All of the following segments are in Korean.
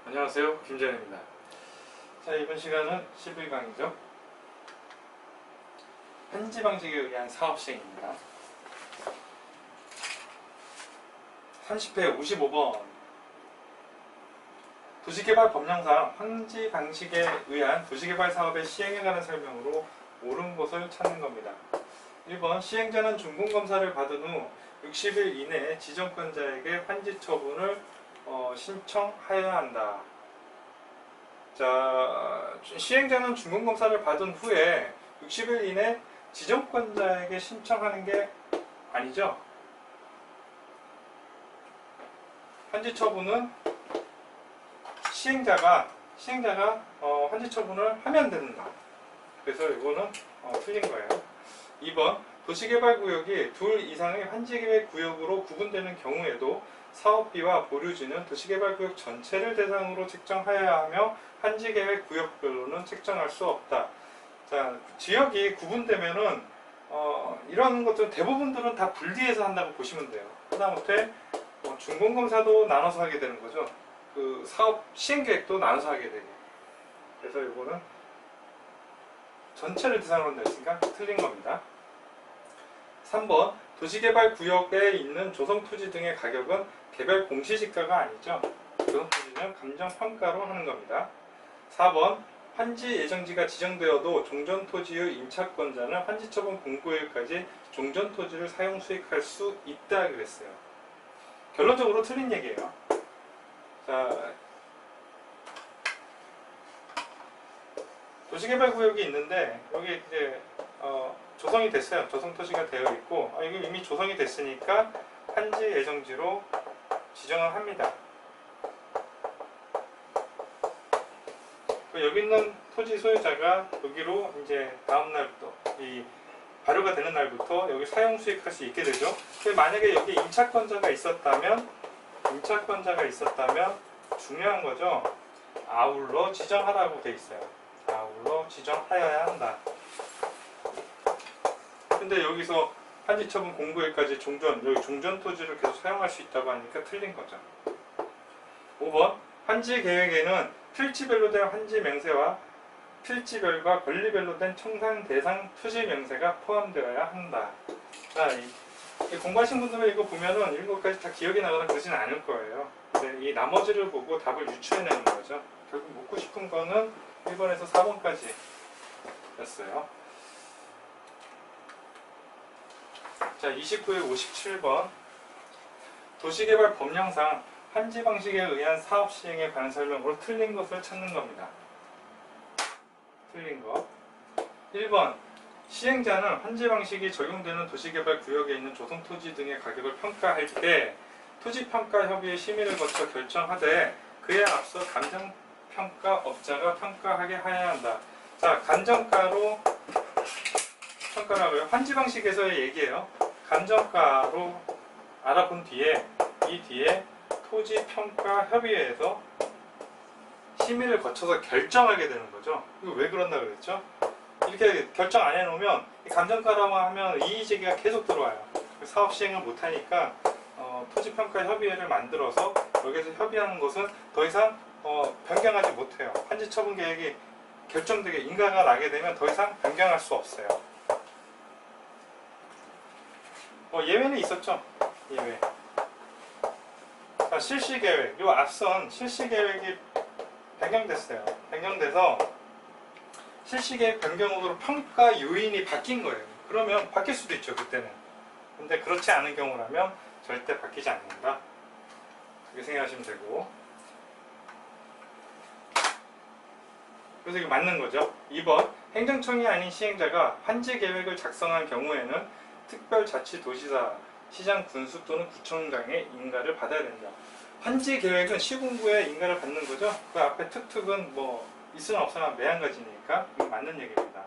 안녕하세요, 김재현입니다. 자, 이번 시간은 11강이죠. 환지 방식에 의한 사업 시행입니다. 30회 55번 도시개발 법령상 환지 방식에 의한 도시개발 사업의 시행에 관한 설명으로 옳은 것을 찾는 겁니다. 1번 시행자는 준공검사를 받은 후 60일 이내에 지정권자에게 환지 처분을 신청하여야 한다. 자, 시행자는 준공검사를 받은 후에 60일 이내 지정권자에게 신청하는 게 아니죠. 환지 처분은 시행자가 환지 처분을 하면 된다. 그래서 이거는 틀린 거예요. 2번 도시개발구역이 둘 이상의 환지계획 구역으로 구분되는 경우에도 사업비와 보류지는 도시개발구역 전체를 대상으로 책정하여야 하며 환지계획 구역별로는 책정할 수 없다. 자, 지역이 구분되면은 이런 것들은 대부분들은 다 분리해서 한다고 보시면 돼요. 하다못해 준공검사도 나눠서 하게 되는 거죠. 그 사업 시행계획도 나눠서 하게 되게. 그래서 이거는 전체를 대상으로 냈으니까 틀린 겁니다. 3번 도시개발구역에 있는 조성토지 등의 가격은 개별 공시지가가 아니죠. 조성토지는 감정평가로 하는 겁니다. 4번 환지 예정지가 지정되어도 종전토지의 임차권자는 환지처분 공고일까지 종전토지를 사용 수익할 수 있다 그랬어요. 결론적으로 틀린 얘기예요. 자, 도시개발구역이 있는데 여기 이제 조성이 됐어요. 조성토지가 되어 있고 이게 이미 조성이 됐으니까 환지 예정지로 지정을 합니다. 여기 있는 토지 소유자가 여기로 이제 다음 날부터 이 발효가 되는 날부터 여기 사용 수익할 수 있게 되죠. 만약에 여기 임차권자가 있었다면 중요한 거죠. 아울러 지정하라고 돼 있어요. 아울러 지정하여야 한다. 근데 여기서 환지처분 공고일까지 여기 종전 토지를 계속 사용할 수 있다고 하니까 틀린 거죠. 5번 환지 계획에는 필지별로 된 환지 명세와 필지별과 권리별로 된 청산 대상 토지 명세가 포함되어야 한다. 자, 공부하신 분들은 이거 보면은 이런 것까지 다 기억이 나거나 그러진 않을 거예요. 이 나머지를 보고 답을 유추해내는 거죠. 결국 묻고 싶은 거는 1번에서 4번까지 였어요. 자, 29에 57번 도시개발 법령상 환지 방식에 의한 사업 시행에 관한 설명으로 틀린 것을 찾는 겁니다. 틀린 거. 1번 시행자는 환지 방식이 적용되는 도시개발 구역에 있는 조성토지 등의 가격을 평가할 때 토지평가협의회 심의를 거쳐 결정하되 그에 앞서 감정평가업자가 평가하게 하여야 한다. 자, 감정가로 평가를 하고요. 환지 방식에서의 얘기예요. 감정가로 알아본 뒤에 이 뒤에 토지평가협의회에서 심의를 거쳐서 결정하게 되는 거죠. 이거 왜 그런다 그랬죠? 이렇게 결정 안 해놓으면 감정가라고 하면 이의제기가 계속 들어와요. 사업 시행을 못하니까 토지평가협의회를 만들어서 여기서 협의하는 것은 더 이상 변경하지 못해요. 환지처분 계획이 결정되게 인가가 나게 되면 더 이상 변경할 수 없어요. 예외는 있었죠. 예외. 자, 실시계획. 요 앞선 실시계획이 변경됐어요. 변경돼서 실시계획 변경으로 평가 요인이 바뀐 거예요. 그러면 바뀔 수도 있죠, 그때는. 근데 그렇지 않은 경우라면 절대 바뀌지 않는다. 그렇게 생각하시면 되고. 그래서 이게 맞는 거죠. 2번 행정청이 아닌 시행자가 환지 계획을 작성한 경우에는 특별자치도시사, 시장, 군수 또는 구청장의 인가를 받아야 된다. 환지 계획은 시군구의 인가를 받는 거죠. 그 앞에 특특은 있으나 없으나 매한가지니까 맞는 얘기입니다.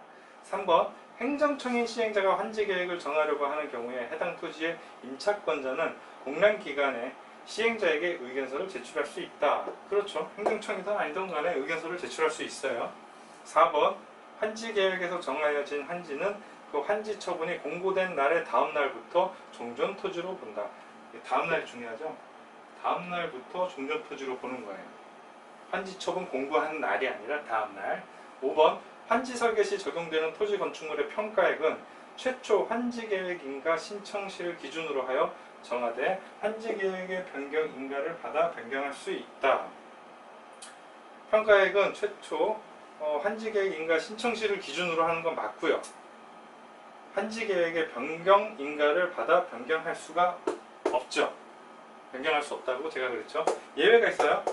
3번 행정청인 시행자가 환지 계획을 정하려고 하는 경우에 해당 토지의 임차권자는 공란기관에 시행자에게 의견서를 제출할 수 있다. 그렇죠. 행정청이든 아니든 간에 의견서를 제출할 수 있어요. 4번 환지 계획에서 정하여진 환지는 그 환지 처분이 공고된 날의 다음 날부터 종전 토지로 본다. 다음 날이 중요하죠. 다음 날부터 종전 토지로 보는 거예요. 환지처분 공고한 날이 아니라 다음날. 5번 환지 설계 시 적용되는 토지 건축물의 평가액은 최초 환지계획인가 신청시를 기준으로 하여 정하되 환지계획의 변경 인가를 받아 변경할 수 있다. 평가액은 최초 환지계획 인가 신청시를 기준으로 하는 건 맞고요. 환지계획의 변경 인가를 받아 변경할 수가 없죠. 변경할 수 없다고 제가 그랬죠. 예외가 있어요.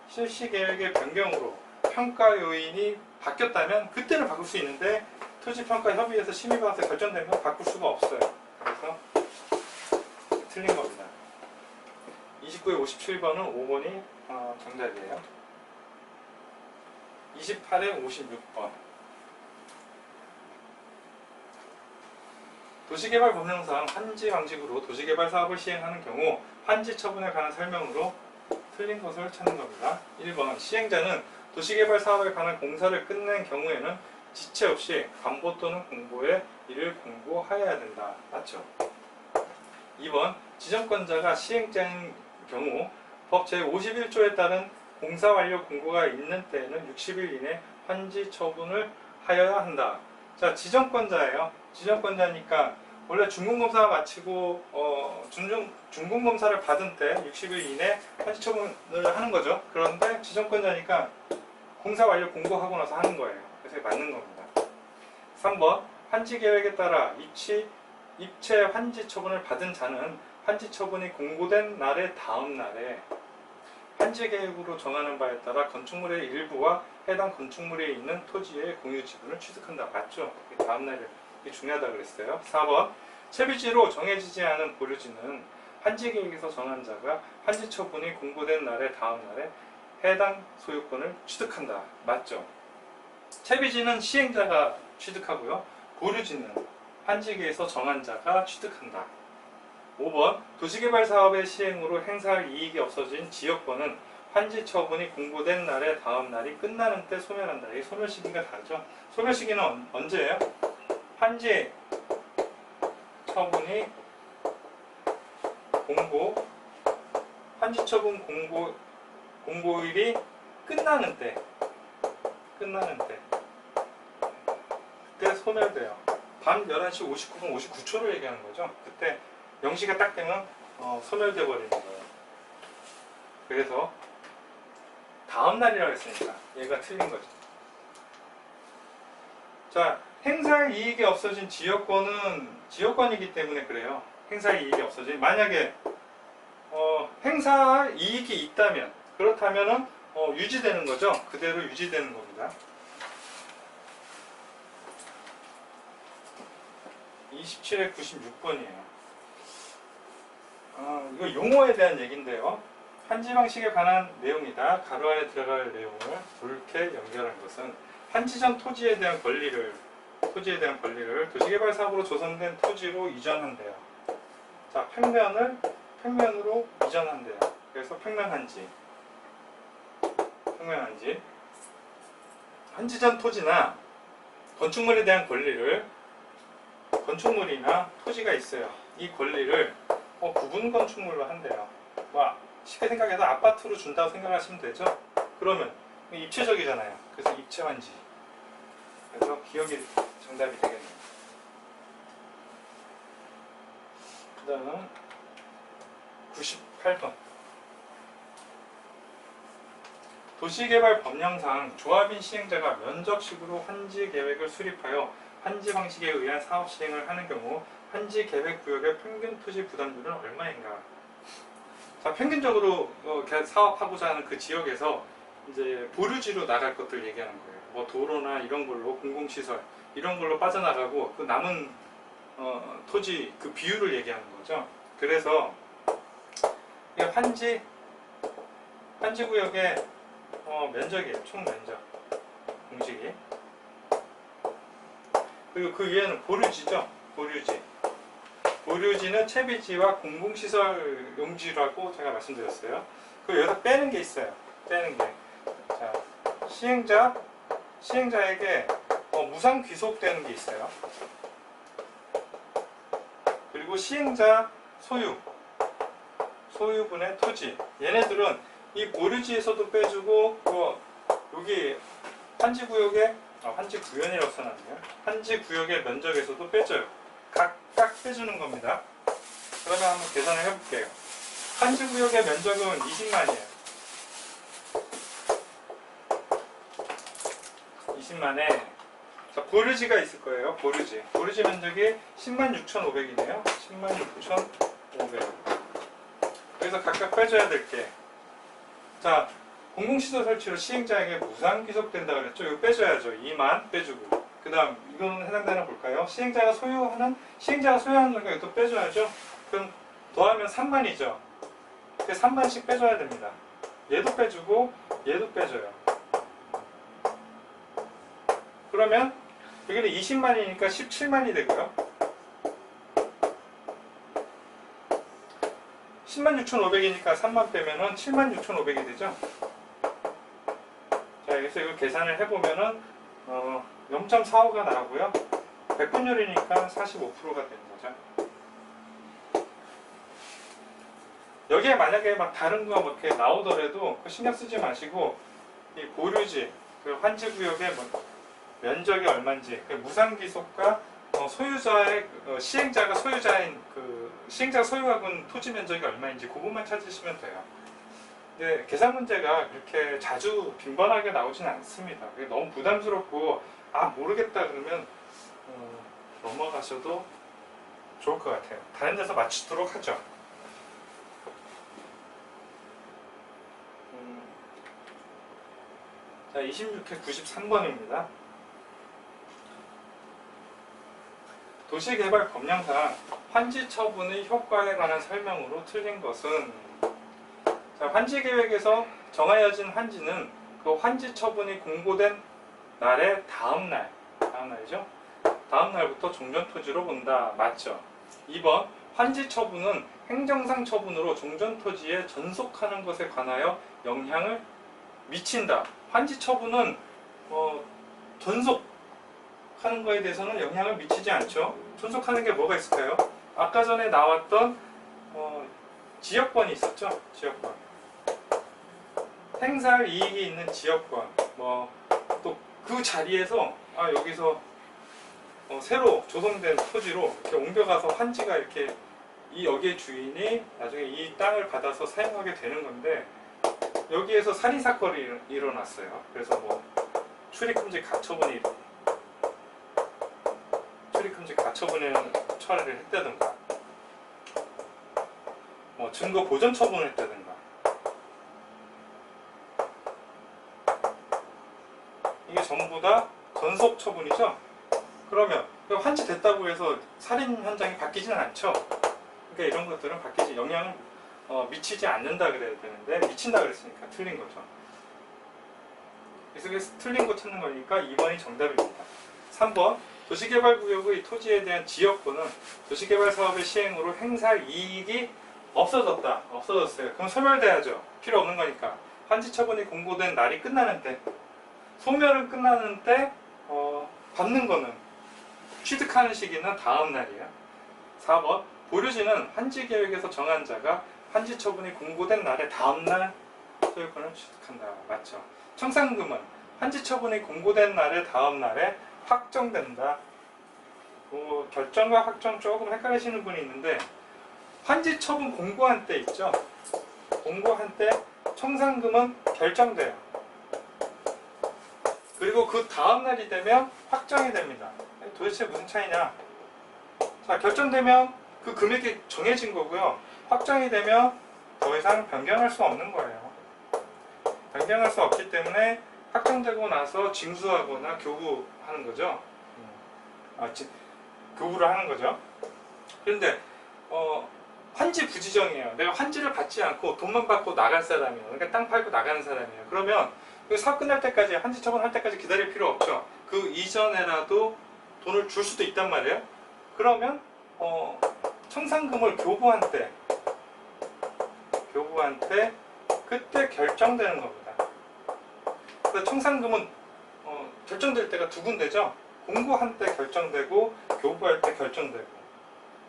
실시계획의 변경으로 평가 요인이 바뀌었다면 그때는 바꿀 수 있는데 토지평가협의회에서 심의받아서 결정되면 바꿀 수가 없어요. 그래서 틀린 겁니다. 29에 57번은 5번이 정답이에요. 28에 56번. 도시개발법령상 환지 방식으로 도시개발 사업을 시행하는 경우 환지 처분에 관한 설명으로 틀린 것을 찾는 겁니다. 1번 시행자는 도시개발 사업에 관한 공사를 끝낸 경우에는 지체 없이 관보 또는 공보에 이를 공고하여야 된다. 맞죠? 2번 지정권자가 시행자인 경우 법 제51조에 따른 공사 완료 공고가 있는 때에는 60일 이내 환지 처분을 하여야 한다. 자, 지정권자예요. 지정권자니까 원래 준공검사 마치고 준공검사를 받은 때 60일 이내 환지 처분을 하는 거죠. 그런데 지정권자니까 공사 완료 공고하고 나서 하는 거예요. 그래서 맞는 겁니다. 3번 환지 계획에 따라 입체 환지 처분을 받은 자는 환지 처분이 공고된 날의 다음 날에 환지 계획으로 정하는 바에 따라 건축물의 일부와 해당 건축물에 있는 토지의 공유 지분을 취득한다. 맞죠? 다음 날에 이게 중요하다고 그랬어요. 4번 채비지로 정해지지 않은 보류지는 환지 계획에서 정한 자가 환지 처분이 공고된 날의 다음 날에 해당 소유권을 취득한다. 맞죠? 채비지는 시행자가 취득하고요. 보류지는 환지계에서 정한 자가 취득한다. 5번 도시개발 사업의 시행으로 행사할 이익이 없어진 지역권은 환지 처분이 공고된 날의 다음 날이 끝나는 때 소멸한다. 이 소멸 시기가 다르죠. 소멸 시기는 언제예요? 환지 처분이 환지 처분 공고일이 끝나는 때 그때 소멸돼요. 밤 11시 59분 59초를 얘기하는 거죠. 그때 0시가 딱 되면 소멸돼 버리는 거예요. 그래서 다음 날이라고 했으니까 얘가 틀린 거죠. 자, 행사의 이익이 없어진 지역권은 지역권이기 때문에 그래요. 행사의 이익이 없어진 만약에 행사 이익이 있다면 그렇다면은 유지되는 거죠. 그대로 유지되는 겁니다. 27에 96번이에요. 이거 용어에 대한 얘기인데요. 환지 방식에 관한 내용이다. 가로 안에 들어갈 내용을 굵게 연결한 것은 환지 전 토지에 대한 권리를 도시개발 사업으로 조성된 토지로 이전한대요. 자, 평면으로 이전한대요. 그래서 평면환지. 환지 전 토지나 건축물에 대한 권리를 건축물이나 토지가 있어요. 이 권리를 구분 건축물로 한대요. 쉽게 생각해서 아파트로 준다고 생각하시면 되죠. 그러면 입체적이잖아요. 그래서 입체환지. 그래서 기억이 정답이 되겠네요. 그 다음은 98번. 도시개발 법령상 조합인 시행자가 면적식으로 환지 계획을 수립하여 환지 방식에 의한 사업 시행을 하는 경우 환지 계획 구역의 평균 토지 부담률은 얼마인가? 자, 평균적으로 사업하고자 하는 그 지역에서 이제 보류지로 나갈 것들 얘기하는 거예요. 뭐 도로나 이런 걸로 공공시설 이런 걸로 빠져나가고 그 남은 토지 그 비율을 얘기하는 거죠. 그래서 환지 구역의 면적이에요. 총 면적 공식이. 그리고 그 위에는 보류지죠. 보류지는 채비지와 공공시설 용지라고 제가 말씀드렸어요. 그 여기다 빼는 게 있어요. 자, 시행자에게 무상 귀속되는 게 있어요. 그리고 시행자 소유분의 토지. 얘네들은 이 보류지에서도 빼주고 여기 환지구역의 환지구역이라고 써놨네요. 환지구역의 면적에서도 빼줘요. 각각 빼주는 겁니다. 그러면 한번 계산을 해볼게요. 환지구역의 면적은 20만이에요. 20만에 보류지가 있을 거예요. 보류지 면적이 106,500이네요. 106,500. 여기서 각각 빼줘야 될 게, 자, 공공시설 설치로 시행자에게 무상 귀속된다 그랬죠. 이거 빼줘야죠. 2만 빼주고. 그 다음 이거는 해당되나 볼까요? 시행자가 소유하는 거니까 이것도 빼줘야죠. 그럼 더하면 3만이죠. 3만씩 빼줘야 됩니다. 얘도 빼주고 얘도 빼줘요. 그러면 여기는 20만이니까 17만이 되고요. 106,500이니까 3만 빼면은 76,500이 되죠. 자, 그래서 이거 계산을 해보면은 0.45가 나오고요. 백분율이니까 45%가 되는 거죠. 여기에 만약에 막 다른 거 뭐 이렇게 나오더라도 신경 쓰지 마시고 이 보류지, 그 환지구역의 면적이 얼마인지, 그 무상기속과 소유자의 시행자가 소유자인 시행자가 소유하고 있는 토지 면적이 얼마인지 그것만 찾으시면 돼요. 근데 계산 문제가 그렇게 자주 빈번하게 나오진 않습니다. 그게 너무 부담스럽고 모르겠다 그러면 넘어가셔도 좋을 것 같아요. 다른 데서 맞추도록 하죠. 자, 26회 93번입니다. 도시개발 법령상 환지 처분의 효과에 관한 설명으로 틀린 것은, 자, 환지계획에서 정하여진 환지는 그 환지 처분이 공고된 날의 다음날이죠. 다음날부터 종전토지로 본다. 맞죠? 2번, 환지 처분은 행정상 처분으로 종전토지에 전속하는 것에 관하여 영향을 미친다. 환지 처분은 전속하는 거에 대해서는 영향을 미치지 않죠. 전속하는 게 뭐가 있을까요? 아까 전에 나왔던 지역권이 있었죠. 지역권. 행사할 이익이 있는 지역권. 또 그 자리에서 여기서 새로 조성된 토지로 이렇게 옮겨가서 환지가 이렇게 이 여기의 주인이 나중에 이 땅을 받아서 사용하게 되는 건데, 여기에서 살인 사건이 일어났어요. 그래서 출입금지 가처분에 처리를 했다든가, 증거 보전 처분을 했다든가, 이게 전부 다 전속 처분이죠. 그러면 환지 됐다고 해서 살인 현장이 바뀌지는 않죠. 그러니까 이런 것들은 영향을 미치지 않는다 그래야 되는데 미친다 그랬으니까 틀린 거죠. 그래서 틀린 거 찾는 거니까 2번이 정답입니다. 3번, 도시개발구역의 토지에 대한 지역권은 도시개발 사업의 시행으로 행사할 이익이 없어졌어요. 그럼 소멸돼야죠. 필요 없는 거니까. 환지 처분이 공고된 날이 끝나는 때, 소멸은 끝나는 때, 받는 거는, 취득하는 시기는 다음 날이에요. 4번, 보류지는 환지 계획에서 정한 자가 환지 처분이 공고된 날의 다음날 소유권을 취득한다. 맞죠? 청산금은 환지 처분이 공고된 날의 다음날에 확정된다. 결정과 확정 조금 헷갈리시는 분이 있는데, 환지 처분 공고한 때 있죠? 공고한 때 청산금은 결정돼요. 그리고 그 다음날이 되면 확정이 됩니다. 도대체 무슨 차이냐? 자, 결정되면 그 금액이 정해진 거고요. 확정이 되면 더 이상 변경할 수 없는 거예요. 변경할 수 없기 때문에 확정되고 나서 징수하거나 교부하는 거죠. 교부를 하는 거죠. 그런데 환지 부지정이에요. 내가 환지를 받지 않고 돈만 받고 나갈 사람이에요. 그러니까 땅 팔고 나가는 사람이에요. 그러면 사업 끝날 때까지, 환지 처분할 때까지 기다릴 필요 없죠. 그 이전에라도 돈을 줄 수도 있단 말이에요. 그러면 청산금을 교부한 때 그때 결정되는 겁니다. 그래서 청산금은 결정될 때가 두 군데죠. 공고한 때 결정되고 교부할 때 결정되고,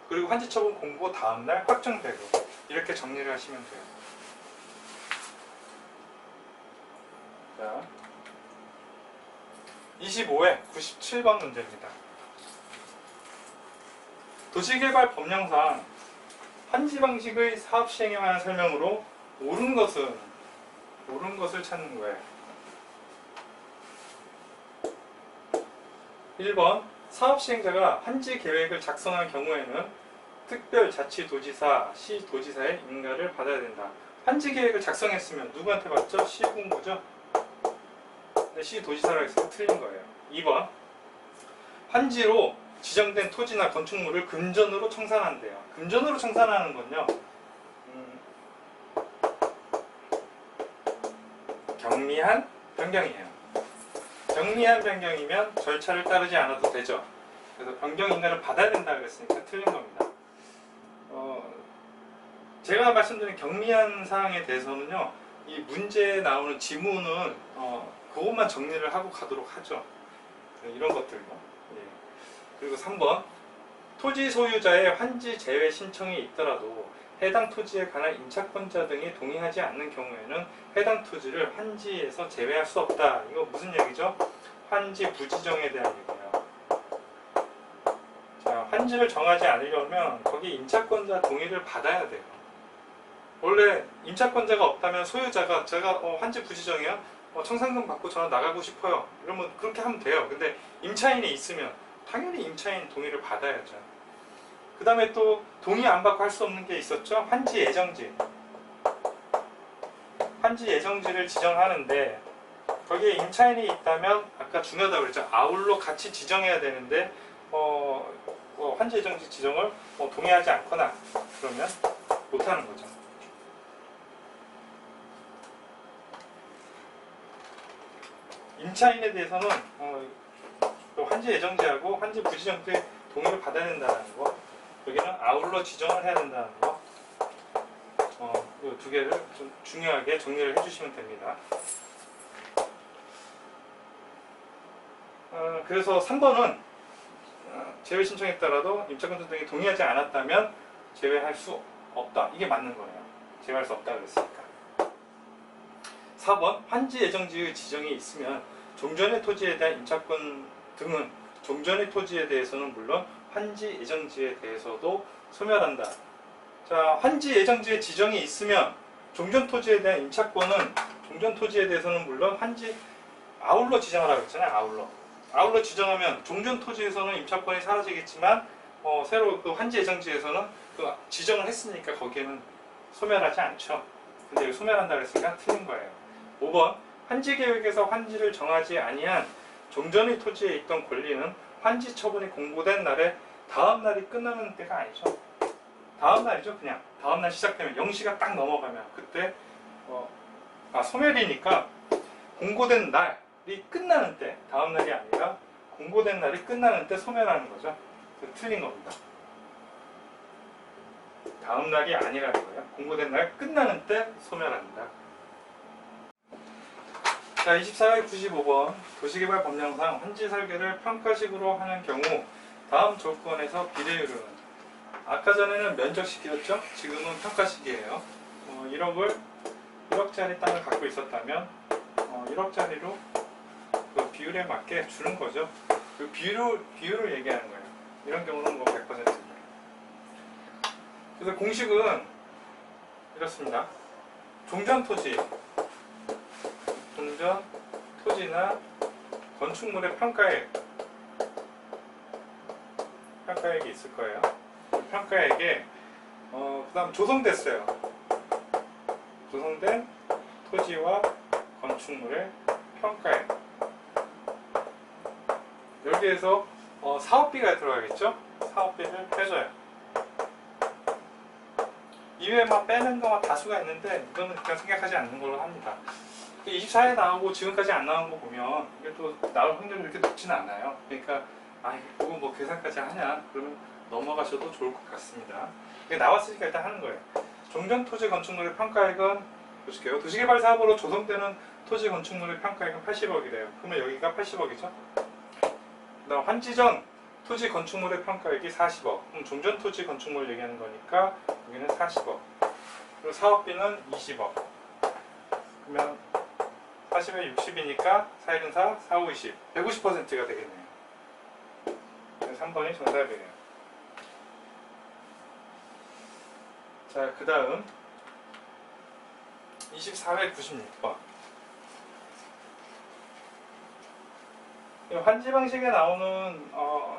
그리고 환지 처분 공고 다음날 확정되고. 이렇게 정리를 하시면 돼요. 자, 25회 97번 문제입니다. 도시개발 법령상 환지 방식의 사업 시행에 관한 설명으로 옳은 것을 찾는 거예요. 1번 사업 시행자가 환지 계획을 작성할 경우에는 특별자치도지사, 시도지사의 인가를 받아야 된다. 환지 계획을 작성했으면 누구한테 받죠? 시군구죠. 근데 시도지사라고 해서 틀린 거예요. 2번 환지로 지정된 토지나 건축물을 금전으로 청산한대요. 금전으로 청산하는 건요, 경미한 변경이에요. 경미한 변경이면 절차를 따르지 않아도 되죠. 그래서 변경 인가를 받아야 된다 그랬으니까 틀린 겁니다. 제가 말씀드린 경미한 사항에 대해서는요, 이 문제에 나오는 지문은 그것만 정리를 하고 가도록 하죠. 이런 것들요. 예. 그리고 3번 토지 소유자의 환지 제외 신청이 있더라도 해당 토지에 관한 임차권자 등이 동의하지 않는 경우에는 해당 토지를 환지에서 제외할 수 없다. 이거 무슨 얘기죠? 환지 부지정에 대한 얘기예요. 자, 환지를 정하지 않으려면 거기 임차권자 동의를 받아야 돼요. 원래 임차권자가 없다면 소유자가 제가 환지 부지정이야? 청산금 받고 저는 나가고 싶어요. 이러면 그렇게 하면 돼요. 근데 임차인이 있으면 당연히 임차인 동의를 받아야죠. 그 다음에 또 동의 안 받고 할 수 없는 게 있었죠. 환지 예정지. 환지 예정지를 지정하는데 거기에 임차인이 있다면 아까 중요하다고 그랬죠. 아울러 같이 지정해야 되는데 환지 예정지 지정을 동의하지 않거나 그러면 못하는 거죠. 임차인에 대해서는 환지 예정지하고 환지 부지정지에 동의를 받아야 된다는 거, 여기는 아울러 지정을 해야 된다는 거, 이 두 개를 좀 중요하게 정리를 해주시면 됩니다. 그래서 3번은 제외 신청에 따라도 임차권자 등이 동의하지 않았다면 제외할 수 없다. 이게 맞는 거예요. 제외할 수 없다 그랬으니까. 4번 환지 예정지의 지정이 있으면 종전의 토지에 대한 임차권 등은 종전의 토지에 대해서는 물론 환지 예정지에 대해서도 소멸한다. 자, 환지 예정지의 지정이 있으면 종전 토지에 대한 임차권은 종전 토지에 대해서는 물론 환지 아울러 지정하라고 했잖아요. 아울러 지정하면 종전 토지에서는 임차권이 사라지겠지만 새로 그 환지 예정지에서는 그 지정을 했으니까 거기에는 소멸하지 않죠. 근데 소멸한다 그랬으니까 틀린 거예요. 5번 환지 계획에서 환지를 정하지 아니한 종전의 토지에 있던 권리는 환지 처분이 공고된 날에 다음 날이 끝나는 때가 아니죠. 다음 날이죠. 그냥 다음 날 시작되면 0시가 딱 넘어가면 그때 소멸이니까 공고된 날이 끝나는 때, 다음 날이 아니라 공고된 날이 끝나는 때 소멸하는 거죠. 틀린 겁니다. 다음 날이 아니라는 거예요. 공고된 날 끝나는 때 소멸합니다. 자, 24회 95번 도시개발 법령상 환지 설계를 평가식으로 하는 경우 다음 조건에서 비례율은, 아까 전에는 면적식이었죠? 지금은 평가식이에요. 1억짜리 땅을 갖고 있었다면 1억짜리로 그 비율에 맞게 주는 거죠. 그 비율을 얘기하는 거예요. 이런 경우는 뭐 100%입니다. 그래서 공식은 이렇습니다. 종전 토지나 건축물의 평가액이 있을 거예요. 평가액에 그 다음 조성됐어요. 조성된 토지와 건축물의 평가액, 여기에서 사업비가 들어가겠죠. 사업비를 빼줘요. 이외에 빼는 거만 다수가 있는데 이거는 그냥 생각하지 않는 걸로 합니다. 24에 나오고 지금까지 안 나온 거 보면 이게 또 나올 확률이 이렇게 높지는 않아요. 그러니까 이거 뭐 계산까지 하냐 그러면 넘어가셔도 좋을 것 같습니다. 이게 나왔으니까 일단 하는 거예요. 종전 토지 건축물의 평가액은 보실게요. 도시개발 사업으로 조성되는 토지 건축물의 평가액은 80억이래요. 그러면 여기가 80억이죠. 그다음 환지전 토지 건축물의 평가액이 40억. 그럼 종전 토지 건축물 얘기하는 거니까 여기는 40억. 그리고 사업비는 20억. 그러면 40에 60이니까 4, 1은 4, 4, 5, 20. 150%가 되겠네요. 3번이 정답이에요. 자, 그 다음 2496번. 환지 방식에 나오는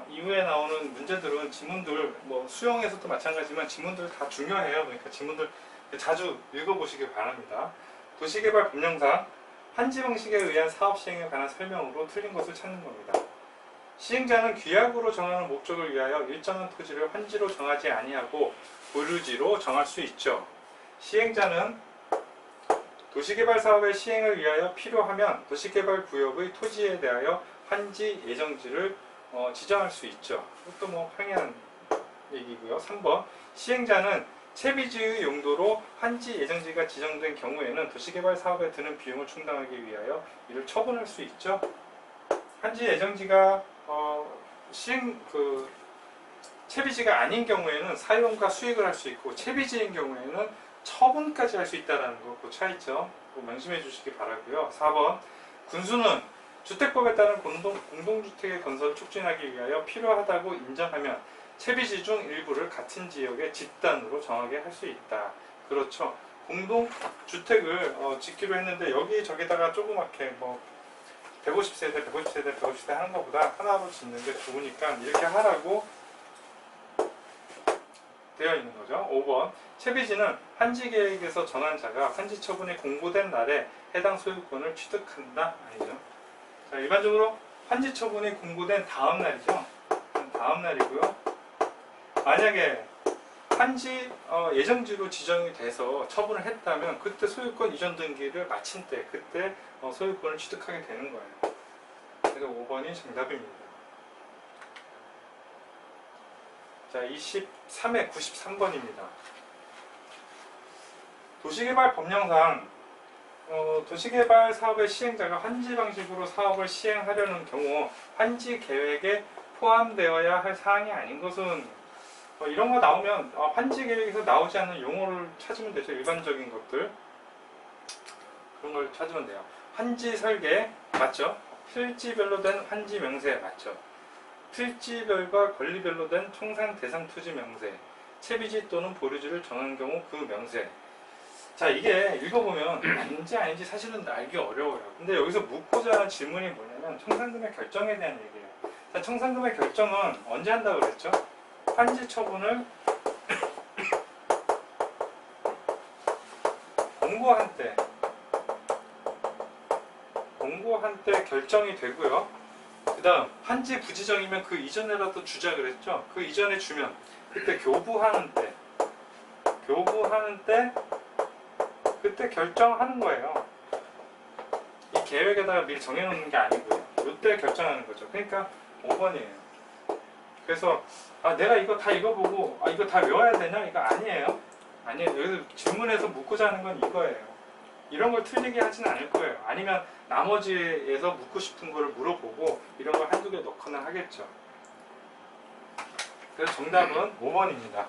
이후에 나오는 문제들은 지문들 뭐 수영에서도 마찬가지지만 지문들 다 중요해요. 그러니까 지문들 자주 읽어보시길 바랍니다. 도시개발 법령상 환지 방식에 의한 사업 시행에 관한 설명으로 틀린 것을 찾는 겁니다. 시행자는 규약으로 정하는 목적을 위하여 일정한 토지를 환지로 정하지 아니하고 보류지로 정할 수 있죠. 시행자는 도시개발 사업의 시행을 위하여 필요하면 도시개발구역의 토지에 대하여 환지 예정지를 지정할 수 있죠. 그것도 뭐 평이한 얘기고요. 3번 시행자는 채비지의 용도로 환지 예정지가 지정된 경우에는 도시개발 사업에 드는 비용을 충당하기 위하여 이를 처분할 수 있죠. 환지 예정지가 채비지가 아닌 경우에는 사용과 수익을 할 수 있고 채비지인 경우에는 처분까지 할 수 있다는 거 그 차이점 명심해 주시기 바라고요. 4번 군수는 주택법에 따른 공동주택의 건설을 촉진하기 위하여 필요하다고 인정하면 채비지 중 일부를 같은 지역의 집단으로 정하게 할 수 있다. 그렇죠. 공동주택을 짓기로 했는데 여기저기다가 조그맣게 뭐 150세대, 150세대, 150세대 하는 것보다 하나로 짓는 게 좋으니까 이렇게 하라고 되어 있는 거죠. 5번 채비지는 환지계획에서 정한 자가 환지 처분이 공고된 날에 해당 소유권을 취득한다. 아니죠. 자, 일반적으로 환지 처분이 공고된 다음 날이죠. 다음 날이고요. 만약에 환지 예정지로 지정이 돼서 처분을 했다면 그때 소유권 이전 등기를 마친 때 그때 소유권을 취득하게 되는 거예요. 그래서 5번이 정답입니다. 자, 23회 93번입니다. 도시개발 법령상 도시개발 사업의 시행자가 환지 방식으로 사업을 시행하려는 경우 환지 계획에 포함되어야 할 사항이 아닌 것은 이런 거 나오면 환지 계획에서 나오지 않는 용어를 찾으면 되죠. 일반적인 것들 그런 걸 찾으면 돼요. 환지 설계 맞죠? 필지별로 된 환지 명세 맞죠? 필지별과 권리별로 된 총상 대상 토지 명세, 채비지 또는 보류지를 정한 경우 그 명세. 자, 이게 읽어보면 아닌지 아닌지 사실은 알기 어려워요. 근데 여기서 묻고자 하는 질문이 뭐냐면 청산금의 결정에 대한 얘기예요. 자, 청산금의 결정은 언제 한다고 그랬죠? 환지 처분을 공고한 때 결정이 되고요. 그 다음 환지 부지정이면 그 이전에라도 주자 그랬죠. 그 이전에 주면 그때 교부하는 때 그때 결정하는 거예요. 이 계획에다가 미리 정해놓는 게 아니고요. 이때 결정하는 거죠. 그러니까 5번이에요. 그래서 내가 이거 다 읽어보고 이거 다 외워야 되냐? 이거 아니에요. 여기서 질문에서 묻고자 하는 건 이거예요. 이런 걸 틀리게 하지는 않을 거예요. 아니면 나머지에서 묻고 싶은 거를 물어보고 이런 걸 한두 개 넣거나 하겠죠. 그래서 정답은 5번입니다.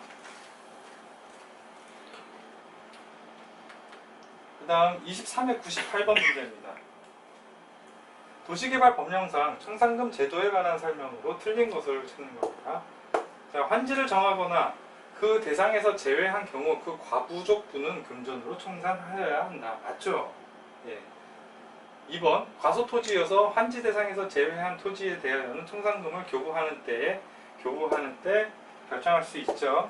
그 다음 23회 98번 문제입니다. 도시개발 법령상 청산금 제도에 관한 설명으로 틀린 것을 찾는 겁니다. 자, 환지를 정하거나 그 대상에서 제외한 경우 그 과부족분은 금전으로 청산하여야 한다. 맞죠? 예. 2번 과소토지여서 환지 대상에서 제외한 토지에 대하여는 청산금을 교부하는 때 결정할 수 있죠.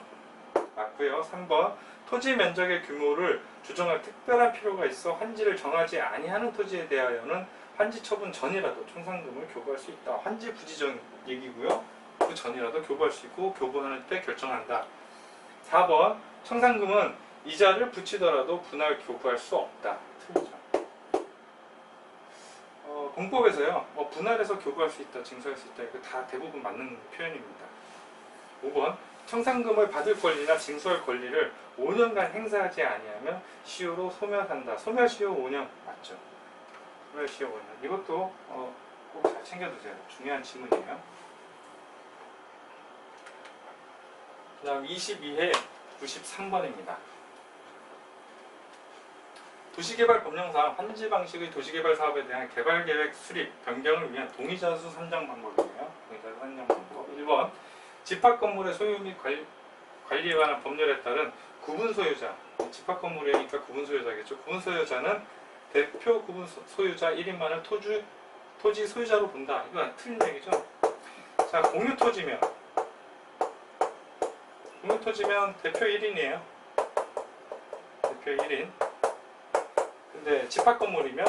맞고요. 3번 토지 면적의 규모를 조정할 특별한 필요가 있어 환지를 정하지 아니하는 토지에 대하여는 환지 처분 전이라도 청산금을 교부할 수 있다. 환지 부지정 얘기고요. 그 전이라도 교부할 수 있고 교부하는 때 결정한다. 4번 청산금은 이자를 붙이더라도 분할 교부할 수 없다. 틀리죠. 공법에서요. 분할해서 교부할 수 있다, 징수할 수 있다. 이거 다 대부분 맞는 표현입니다. 5번 청산금을 받을 권리나 징수할 권리를 5년간 행사하지 아니하면 시효로 소멸한다. 소멸시효 5년 맞죠? 소멸시효 5년. 이것도 꼭 잘 챙겨두세요. 중요한 질문이에요. 그 다음 22회 93번입니다. 도시개발법령상 환지 방식의 도시개발 사업에 대한 개발계획 수립, 변경을 위한 동의자수 선정 방법이에요. 동의자수 선정 방법. 1번 집합건물의 소유 및 관리에 관한 법률에 따른 구분소유자. 집합건물이니까 구분소유자겠죠. 구분소유자는 대표 구분소유자 1인만을 토지 소유자로 본다. 이건 틀린 얘기죠. 자, 공유토지면 대표 1인이에요. 대표 1인. 근데 집합건물이면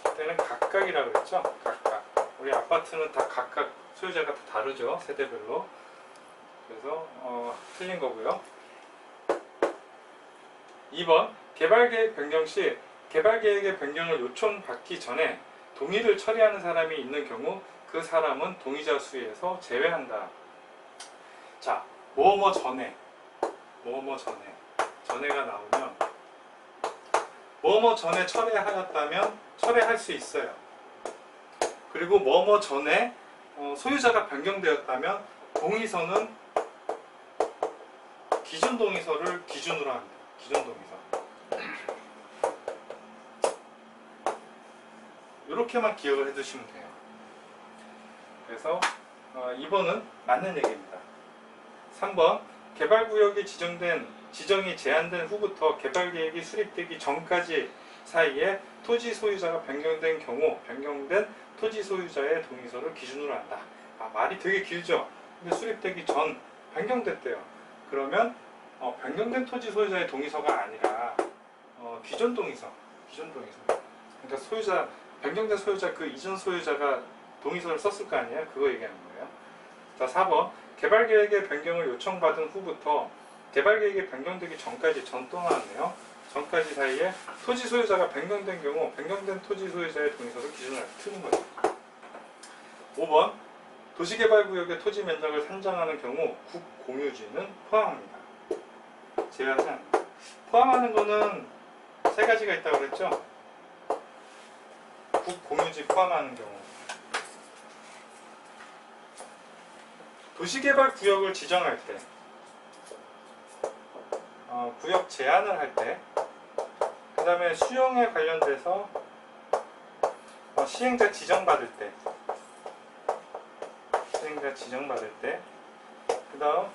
그때는 각각이라고 그랬죠. 각각. 우리 아파트는 다 각각 소유자가 다 다르죠. 세대별로. 그래서 틀린 거고요. 2번 개발계획 변경 시 개발계획의 변경을 요청받기 전에 동의를 처리하는 사람이 있는 경우 그 사람은 동의자 수에서 제외한다. 자, 뭐뭐 전에 전에가 나오면 뭐뭐 전에 철회하였다면 철회할 수 있어요. 그리고 뭐뭐 전에 소유자가 변경되었다면 동의서는 기준 동의서를 기준으로 합니다. 기준 동의서. 이렇게만 기억을 해두시면 돼요. 그래서 2번은 맞는 얘기입니다. 3번 개발구역이 지정이 제한된 후부터 개발계획이 수립되기 전까지 사이에 토지 소유자가 변경된 경우 변경된 토지 소유자의 동의서를 기준으로 한다. 말이 되게 길죠? 근데 수립되기 전 변경됐대요. 그러면 변경된 토지 소유자의 동의서가 아니라 기존 동의서. 그러니까 변경된 소유자 그 이전 소유자가 동의서를 썼을 거 아니에요? 그거 얘기하는 거예요. 자, 4번 개발계획의 변경을 요청받은 후부터 개발계획이 변경되기 전까지 전 또 나왔네요. 전까지 사이에 토지 소유자가 변경된 경우 변경된 토지 소유자의 동의서를 기준으로 틀린 거죠. 5번 도시개발구역의 토지 면적을 산정하는 경우 국공유지는 포함합니다. 제외하지 않는다. 포함하는 거는 세 가지가 있다고 그랬죠. 국공유지 포함하는 경우 도시개발구역을 지정할 때 구역 제한을 할 때 그 다음에 수용에 관련돼서 시행자 지정받을 때 그 다음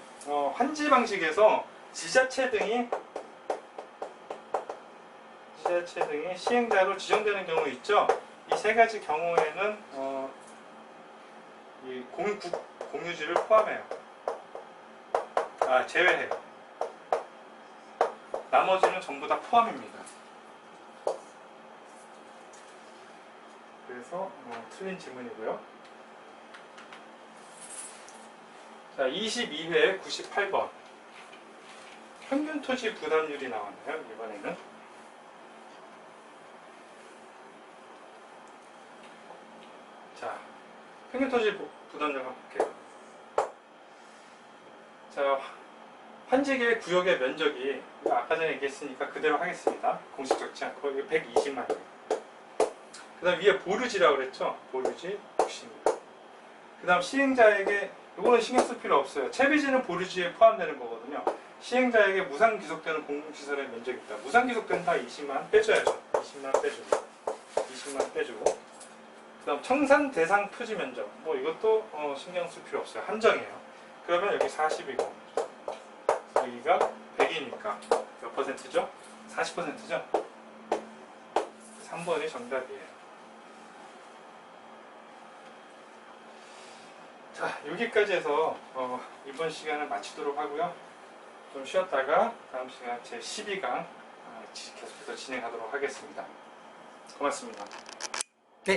환지 방식에서 지자체 등이 시행자로 지정되는 경우 있죠. 이 세 가지 경우에는 이 공유지를 포함해요. 제외해요. 나머지는 전부 다 포함입니다. 그래서 틀린 질문이고요. 자, 22회 98번 평균 토지 부담률이 나왔네요. 이번에는 자, 평균 토지 부담률 한번 볼게요. 자, 환지계획 구역의 면적이 아까 전에 얘기했으니까 그대로 하겠습니다. 공식 적지 않고 이게 120만이에요. 그 다음 위에 보류지라고 그랬죠. 보류지 60만. 그 다음 시행자에게 이거는 신경 쓸 필요 없어요. 채비지는 보류지에 포함되는 거거든요. 시행자에게 무상 귀속되는 공공시설의 면적이 있다. 무상 귀속된다 20만 빼줘야죠. 20만 빼주고 그 다음 청산 대상 토지 면적 이것도 신경 쓸 필요 없어요. 한정이에요. 그러면 여기 40이고 여기가 100이니까 몇 퍼센트죠? 40%죠? 3번이 정답이에요. 자, 여기까지 해서 이번 시간을 마치도록 하고요. 좀 쉬었다가 다음 시간 제 12강 계속해서 진행하도록 하겠습니다. 고맙습니다.